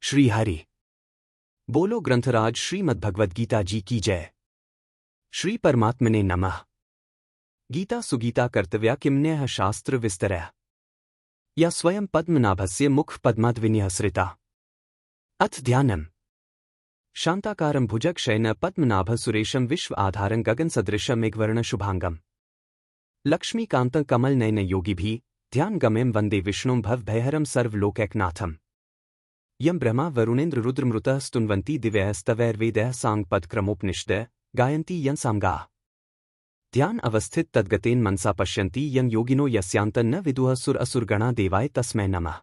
श्री हरि बोलो ग्रंथराज श्रीमद्भगवद्गीता जी की जय। श्री परमात्मने नमः। गीता सुगीता कर्तव्या किमन्यः शास्त्र विस्तरः या स्वयं पद्मनाभस्य मुख पद्माद्विन्यः सृता। अथ ध्यानम्। शांताकारं भुजगशयनं पद्मनाभ सुरेशं विश्व आधारं गगन सदृशं मेघवर्ण शुभांगम लक्ष्मीकान्तं कमलनयन योगिभिः ध्यान गम्यं वंदे विष्णुं भवभयहरं सर्वलोकैकनाथम्। यं ब्रह्मा वरुणेन्द्र रुद्रमृतः स्तुन्वन्ति दिव्यस्तवैर्वेदैः साङ्गपदक्रमोपनिषदः गायन्ति यं सामगाः। ध्यान अवस्थित तद्गतेन मनसा पश्यन्ति यं योगिनो यस्यान्तं न विदुः सुर असुरगणा देवाय तस्मै नमः।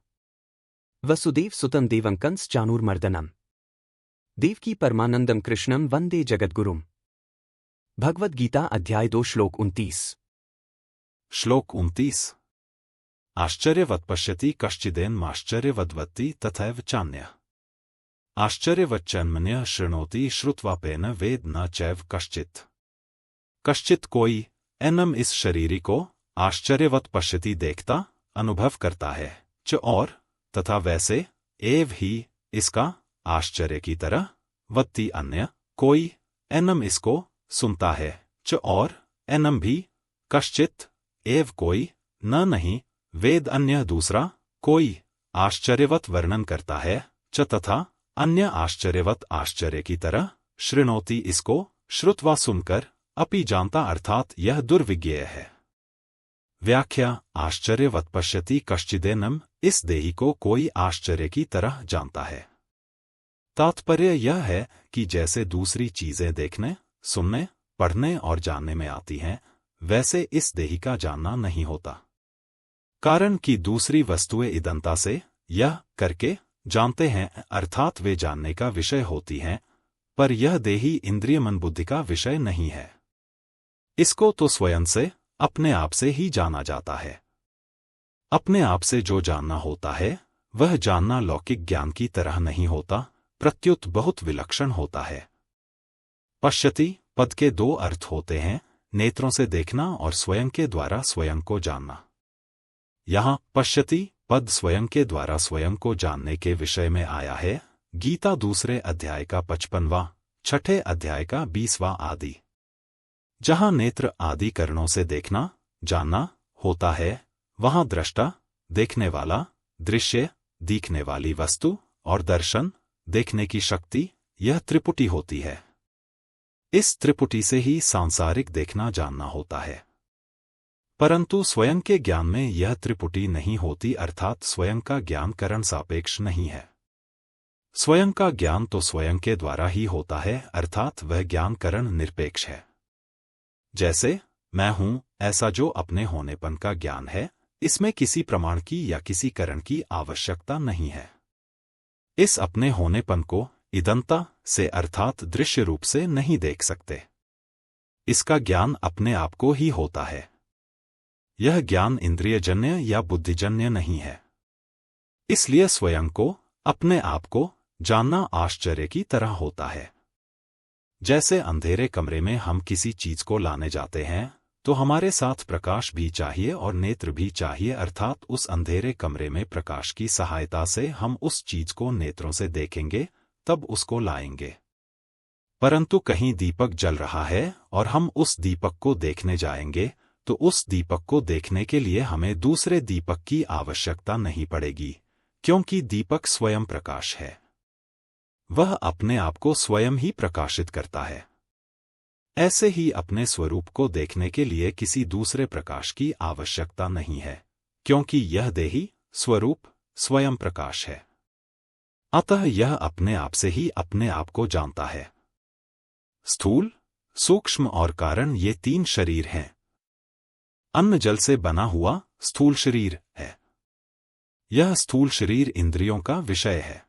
वसुदेव सुतं देवं कंस चाणूरमर्दनम् देवकी परमानंदम कृष्णं वंदे जगद्गुरुम्। भगवद गीता अध्याय 2 श्लोक 29। श्लोक 29। आश्चर्यवत् पश्यति कश्चिदेनमाश्चर्यवद्वत्ति तथैव चान्यः। आश्चर्यवच्चन्मन्यः शृणोति श्रुत्वापेन वेद न चैव कश्चित्। कश्चित कोई एनम इस शरीरी को आश्चर्यवत् पश्यति देखता अनुभव करता है च और तथा वैसे एव ही इसका आश्चर्य की तरह वत्ति अन्य कोई एनम इसको सुनता है च और एनम भी कश्चित एव कोई न नहीं वेद अन्य दूसरा कोई आश्चर्यवत वर्णन करता है च तथा अन्य आश्चर्यवत आश्चर्य की तरह शृणोति इसको श्रुत्वा सुनकर अपि जानता अर्थात यह दुर्विज्ञेय है। व्याख्या। आश्चर्यवत पश्यति कश्चिदेनम इस देही को कोई आश्चर्य की तरह जानता है। तात्पर्य यह है कि जैसे दूसरी चीजें देखने सुनने पढ़ने और जानने में आती हैं वैसे इस देही का जानना नहीं होता। कारण कि दूसरी वस्तुएं इदंता से यह करके जानते हैं अर्थात वे जानने का विषय होती हैं, पर यह देही इंद्रिय मन बुद्धि का विषय नहीं है। इसको तो स्वयं से अपने आप से ही जाना जाता है। अपने आप से जो जानना होता है वह जानना लौकिक ज्ञान की तरह नहीं होता, प्रत्युत बहुत विलक्षण होता है। पश्यति पद के 2 अर्थ होते हैं, नेत्रों से देखना और स्वयं के द्वारा स्वयं को जानना। यहाँ पश्यति पद स्वयं के द्वारा स्वयं को जानने के विषय में आया है। गीता 2 अध्याय का 55वां, 6 अध्याय का 20वां आदि। जहाँ नेत्र आदि करणों से देखना जानना होता है वहाँ दृष्टा देखने वाला, दृश्य दिखने वाली वस्तु और दर्शन देखने की शक्ति, यह त्रिपुटी होती है। इस त्रिपुटी से ही सांसारिक देखना जानना होता है। परंतु स्वयं के ज्ञान में यह त्रिपुटी नहीं होती अर्थात स्वयं का ज्ञान करण सापेक्ष नहीं है। स्वयं का ज्ञान तो स्वयं के द्वारा ही होता है अर्थात वह ज्ञान करण निरपेक्ष है। जैसे मैं हूं ऐसा जो अपने होनेपन का ज्ञान है, इसमें किसी प्रमाण की या किसी करण की आवश्यकता नहीं है। इस अपने होनेपन को इदंता से अर्थात दृश्य रूप से नहीं देख सकते। इसका ज्ञान अपने आप को ही होता है। यह ज्ञान इंद्रियजन्य या बुद्धिजन्य नहीं है। इसलिए स्वयं को अपने आप को जानना आश्चर्य की तरह होता है। जैसे अंधेरे कमरे में हम किसी चीज को लाने जाते हैं तो हमारे साथ प्रकाश भी चाहिए और नेत्र भी चाहिए अर्थात उस अंधेरे कमरे में प्रकाश की सहायता से हम उस चीज को नेत्रों से देखेंगे तब उसको लाएंगे। परंतु कहीं दीपक जल रहा है और हम उस दीपक को देखने जाएंगे तो उस दीपक को देखने के लिए हमें दूसरे दीपक की आवश्यकता नहीं पड़ेगी, क्योंकि दीपक स्वयं प्रकाश है। वह अपने आप को स्वयं ही प्रकाशित करता है। ऐसे ही अपने स्वरूप को देखने के लिए किसी दूसरे प्रकाश की आवश्यकता नहीं है, क्योंकि यह देही स्वरूप स्वयं प्रकाश है। अतः यह अपने आप से ही अपने आप को जानता है। स्थूल, सूक्ष्म और कारण ये 3 शरीर हैं। अन्न जल से बना हुआ स्थूल शरीर है। यह स्थूल शरीर इंद्रियों का विषय है।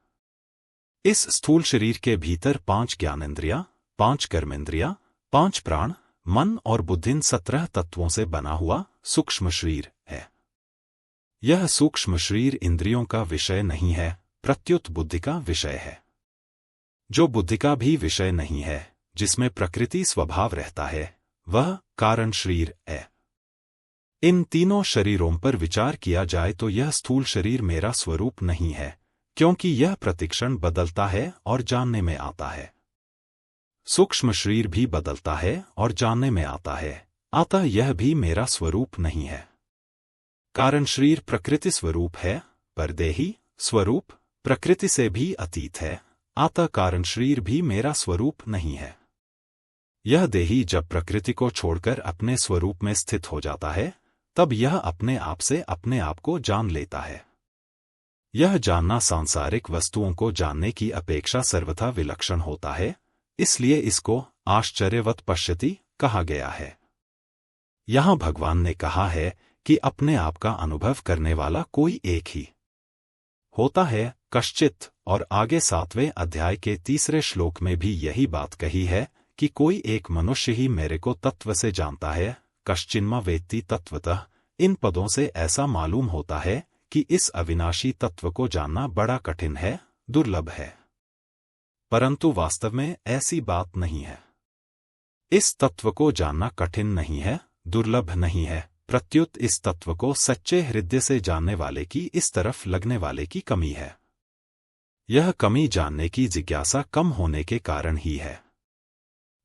इस स्थूल शरीर के भीतर 5 ज्ञानेंद्रियां, 5 कर्मेंद्रियां, 5 प्राण, मन और बुद्धि 17 तत्वों से बना हुआ सूक्ष्म शरीर है। यह सूक्ष्म शरीर इंद्रियों का विषय नहीं है, प्रत्युत बुद्धि का विषय है। जो बुद्धि का भी विषय नहीं है, जिसमें प्रकृति स्वभाव रहता है, वह कारण शरीर है। इन तीनों शरीरों पर विचार किया जाए तो यह स्थूल शरीर मेरा स्वरूप नहीं है, क्योंकि यह प्रतिक्षण बदलता है और जानने में आता है। सूक्ष्म शरीर भी बदलता है और जानने में आता है, अतः यह भी मेरा स्वरूप नहीं है। कारण शरीर प्रकृति स्वरूप है, पर देही स्वरूप प्रकृति से भी अतीत है, अतः कारण शरीर भी मेरा स्वरूप नहीं है। यह देही जब प्रकृति को छोड़कर अपने स्वरूप में स्थित हो जाता है, तब यह अपने आप से अपने आप को जान लेता है। यह जानना सांसारिक वस्तुओं को जानने की अपेक्षा सर्वथा विलक्षण होता है, इसलिए इसको आश्चर्यवत पश्यति कहा गया है। यहां भगवान ने कहा है कि अपने आप का अनुभव करने वाला कोई एक ही होता है, कश्चित, और आगे 7वें अध्याय के 3 श्लोक में भी यही बात कही है कि कोई एक मनुष्य ही मेरे को तत्व से जानता है, कश्चिन्मा वेत्ति तत्वतः। इन पदों से ऐसा मालूम होता है कि इस अविनाशी तत्व को जानना बड़ा कठिन है, दुर्लभ है, परंतु वास्तव में ऐसी बात नहीं है। इस तत्व को जानना कठिन नहीं है, दुर्लभ नहीं है, प्रत्युत इस तत्व को सच्चे हृदय से जानने वाले की इस तरफ लगने वाले की कमी है। यह कमी जानने की जिज्ञासा कम होने के कारण ही है।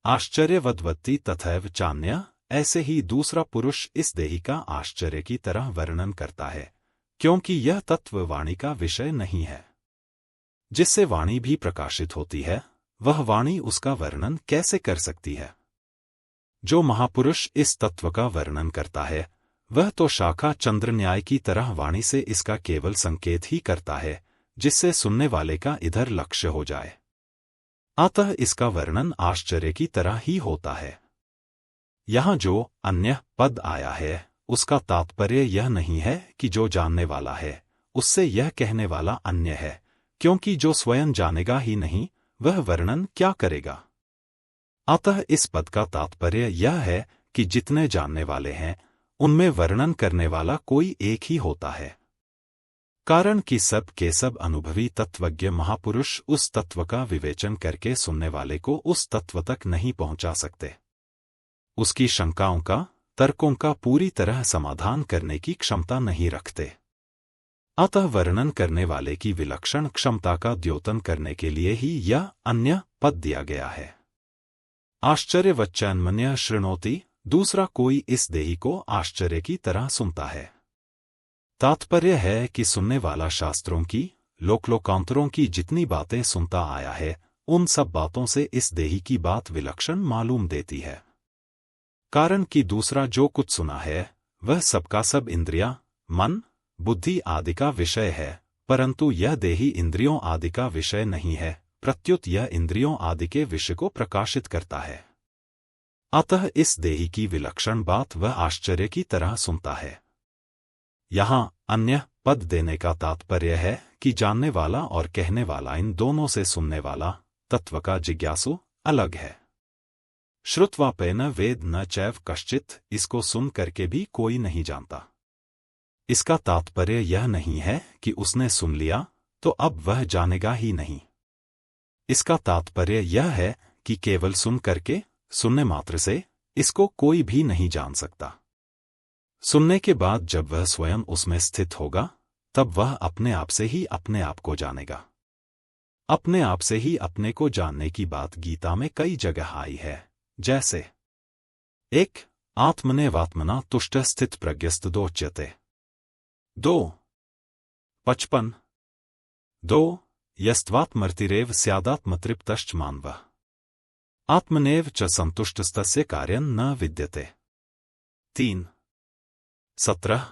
आश्चर्यवद्वत्ति तथैव चान्य, ऐसे ही दूसरा पुरुष इस देही का आश्चर्य की तरह वर्णन करता है, क्योंकि यह तत्व वाणी का विषय नहीं है। जिससे वाणी भी प्रकाशित होती है, वह वाणी उसका वर्णन कैसे कर सकती है? जो महापुरुष इस तत्व का वर्णन करता है, वह तो शाखा चंद्र न्याय की तरह वाणी से इसका केवल संकेत ही करता है, जिससे सुनने वाले का इधर लक्ष्य हो जाए। अतः इसका वर्णन आश्चर्य की तरह ही होता है। यहां जो अन्य पद आया है, उसका तात्पर्य यह नहीं है कि जो जानने वाला है उससे यह कहने वाला अन्य है, क्योंकि जो स्वयं जानेगा ही नहीं, वह वर्णन क्या करेगा। अतः इस पद का तात्पर्य यह है कि जितने जानने वाले हैं, उनमें वर्णन करने वाला कोई एक ही होता है। कारण कि सब के सब अनुभवी तत्वज्ञ महापुरुष उस तत्व का विवेचन करके सुनने वाले को उस तत्व तक नहीं पहुंचा सकते। उसकी शंकाओं का, तर्कों का पूरी तरह समाधान करने की क्षमता नहीं रखते। अतः वर्णन करने वाले की विलक्षण क्षमता का द्योतन करने के लिए ही यह अन्य पद दिया गया है। आश्चर्यवच्चैन्मन्यः शृणोति, दूसरा कोई इस देही को आश्चर्य की तरह सुनता है। तात्पर्य है कि सुनने वाला शास्त्रों की, लोकांतरों की जितनी बातें सुनता आया है, उन सब बातों से इस देही की बात विलक्षण मालूम देती है। कारण कि दूसरा जो कुछ सुना है, वह सबका सब इंद्रियां, मन, बुद्धि आदि का विषय है, परंतु यह देही इंद्रियों आदि का विषय नहीं है, प्रत्युत यह इंद्रियों आदि के विषय को प्रकाशित करता है। अतः इस देही की विलक्षण बात वह आश्चर्य की तरह सुनता है। यहाँ अन्य पद देने का तात्पर्य है कि जानने वाला और कहने वाला, इन दोनों से सुनने वाला तत्व का जिज्ञासु अलग है। श्रुत्वापेन वेद न चैव कश्चित, इसको सुन करके भी कोई नहीं जानता। इसका तात्पर्य यह नहीं है कि उसने सुन लिया तो अब वह जानेगा ही नहीं। इसका तात्पर्य यह है कि केवल सुन करके, सुनने मात्र से इसको कोई भी नहीं जान सकता। सुनने के बाद जब वह स्वयं उसमें स्थित होगा, तब वह अपने आप से ही अपने आप को जानेगा। अपने आप से ही अपने को जानने की बात गीता में कई जगह आई है, जैसे 1. आत्मनेवात्मना तुष्ट स्थित प्रज्ञस्तदोच्यते। 2. 55. 2. यस्त्वात्मर्तिरेव स्यादात्मतृप्तश्च मानवः। आत्मनेव च संतुष्टस्तस्य कार्यं न विद्यते। 3. 17.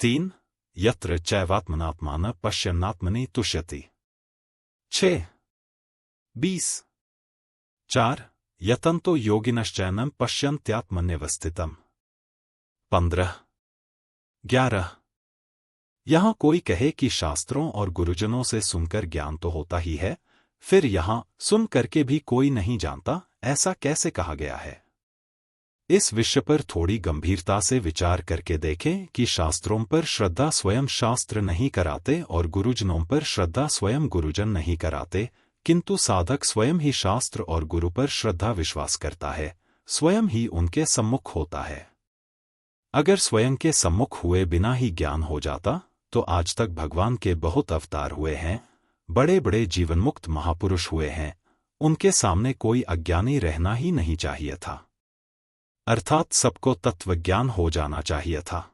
3. यत्र चैवात्मनात्मानः पश्यन्नात्मनि तुष्यति। 6. 20. 4. यतन्तो योगिनश्चैनं पश्यन्त्यात्मन्यवस्थितम्। 15. 11. यहाँ कोई कहे कि शास्त्रों और गुरुजनों से सुनकर ज्ञान तो होता ही है, फिर यहाँ सुन करके भी कोई नहीं जानता, ऐसा कैसे कहा गया है? इस विषय पर थोड़ी गंभीरता से विचार करके देखें कि शास्त्रों पर श्रद्धा स्वयं शास्त्र नहीं कराते और गुरुजनों पर श्रद्धा स्वयं गुरुजन नहीं कराते, किंतु साधक स्वयं ही शास्त्र और गुरु पर श्रद्धा विश्वास करता है, स्वयं ही उनके सम्मुख होता है। अगर स्वयं के सम्मुख हुए बिना ही ज्ञान हो जाता, तो आज तक भगवान के बहुत अवतार हुए हैं, बड़े बड़े जीवनमुक्त महापुरुष हुए हैं, उनके सामने कोई अज्ञानी रहना ही नहीं चाहिए था। अर्थात सबको तत्वज्ञान हो जाना चाहिए था।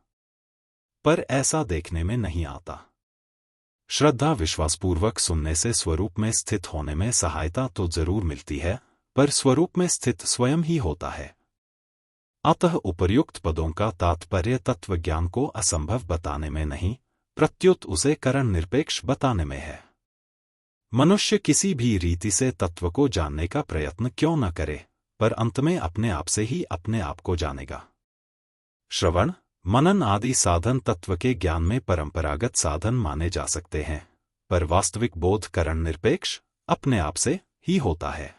पर ऐसा देखने में नहीं आता। श्रद्धा विश्वासपूर्वक सुनने से स्वरूप में स्थित होने में सहायता तो जरूर मिलती है, पर स्वरूप में स्थित स्वयं ही होता है। अतः उपर्युक्त पदों का तात्पर्य तत्वज्ञान को असंभव बताने में नहीं, प्रत्युत उसे करण निरपेक्ष बताने में है। मनुष्य किसी भी रीति से तत्व को जानने का प्रयत्न क्यों न करे, पर अंत में अपने आप से ही अपने आप को जानेगा। श्रवण, मनन आदि साधन तत्व के ज्ञान में परंपरागत साधन माने जा सकते हैं, पर वास्तविक बोध करण निरपेक्ष अपने आप से ही होता है।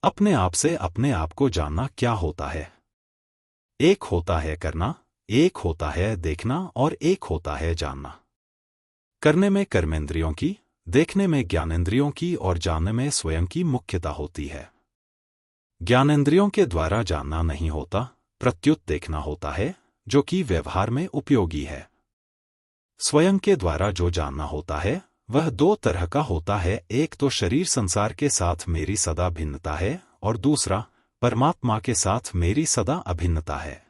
अपने आप से अपने आप को जानना क्या होता है? एक होता है करना, एक होता है देखना और एक होता है जानना। करने में कर्मेंद्रियों की, देखने में ज्ञानेंद्रियों की और जानने में स्वयं की मुख्यता होती है। ज्ञानेंद्रियों के द्वारा जानना नहीं होता, प्रत्युत देखना होता है, जो कि व्यवहार में उपयोगी है। स्वयं के द्वारा जो जानना होता है वह दो तरह का होता है, एक तो शरीर संसार के साथ मेरी सदा भिन्नता है और दूसरा परमात्मा के साथ मेरी सदा अभिन्नता है।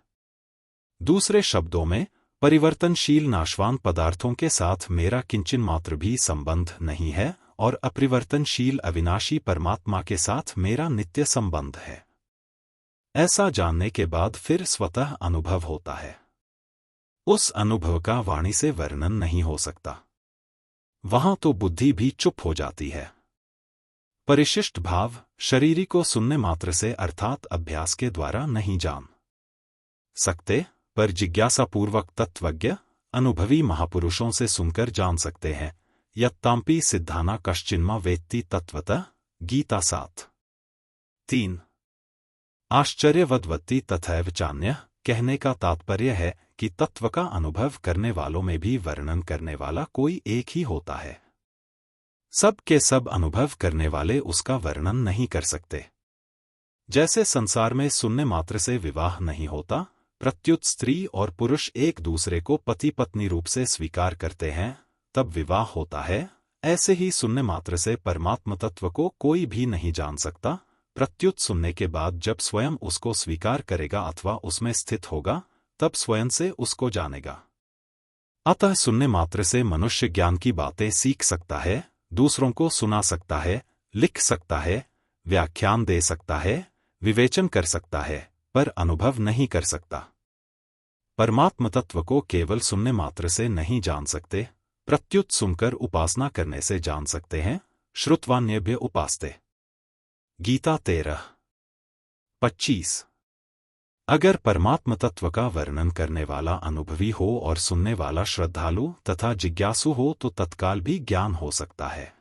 दूसरे शब्दों में, परिवर्तनशील नाशवान पदार्थों के साथ मेरा किंचन मात्र भी संबंध नहीं है और अपरिवर्तनशील अविनाशी परमात्मा के साथ मेरा नित्य संबंध है। ऐसा जानने के बाद फिर स्वतः अनुभव होता है। उस अनुभव का वाणी से वर्णन नहीं हो सकता। वहां तो बुद्धि भी चुप हो जाती है। परिशिष्ट भाव शरीरी को सुनने मात्र से अर्थात अभ्यास के द्वारा नहीं जान सकते, पर जिज्ञासापूर्वक तत्वज्ञ अनुभवी महापुरुषों से सुनकर जान सकते हैं। यत्तांपि सिद्धाना कश्चिन्मा वेत्ति तत्वतः, गीता 7:3। आश्चर्यवद्वत्ति तथैव चान्यः कहने का तात्पर्य है कि तत्व का अनुभव करने वालों में भी वर्णन करने वाला कोई एक ही होता है। सब के सब अनुभव करने वाले उसका वर्णन नहीं कर सकते। जैसे संसार में सुनने मात्र से विवाह नहीं होता, प्रत्युत स्त्री और पुरुष एक दूसरे को पति पत्नी रूप से स्वीकार करते हैं तब विवाह होता है, ऐसे ही सुनने मात्र से परमात्म तत्व को कोई भी नहीं जान सकता। प्रत्युत सुनने के बाद जब स्वयं उसको स्वीकार करेगा अथवा उसमें स्थित होगा, तब स्वयं से उसको जानेगा। अतः सुनने मात्र से मनुष्य ज्ञान की बातें सीख सकता है, दूसरों को सुना सकता है, लिख सकता है, व्याख्यान दे सकता है, विवेचन कर सकता है, पर अनुभव नहीं कर सकता। परमात्म तत्व को केवल सुनने मात्र से नहीं जान सकते, प्रत्युत सुनकर उपासना करने से जान सकते हैं। श्रुत्वान्यभ्य उपासते। गीता 13:25। अगर परमात्म तत्व का वर्णन करने वाला अनुभवी हो और सुनने वाला श्रद्धालु तथा जिज्ञासु हो तो तत्काल भी ज्ञान हो सकता है।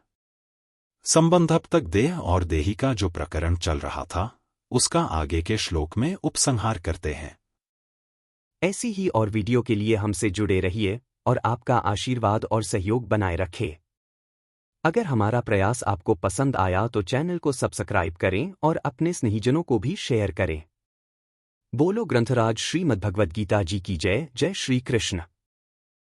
संबंध तक देह और देही का जो प्रकरण चल रहा था, उसका आगे के श्लोक में उपसंहार करते हैं। ऐसी ही और वीडियो के लिए हमसे जुड़े रहिए और आपका आशीर्वाद और सहयोग बनाए रखें। अगर हमारा प्रयास आपको पसंद आया तो चैनल को सब्सक्राइब करें और अपने स्नेहीजनों को भी शेयर करें। बोलो ग्रंथराज श्रीमद्भगवद्गीता जी की जय। जय श्री कृष्ण।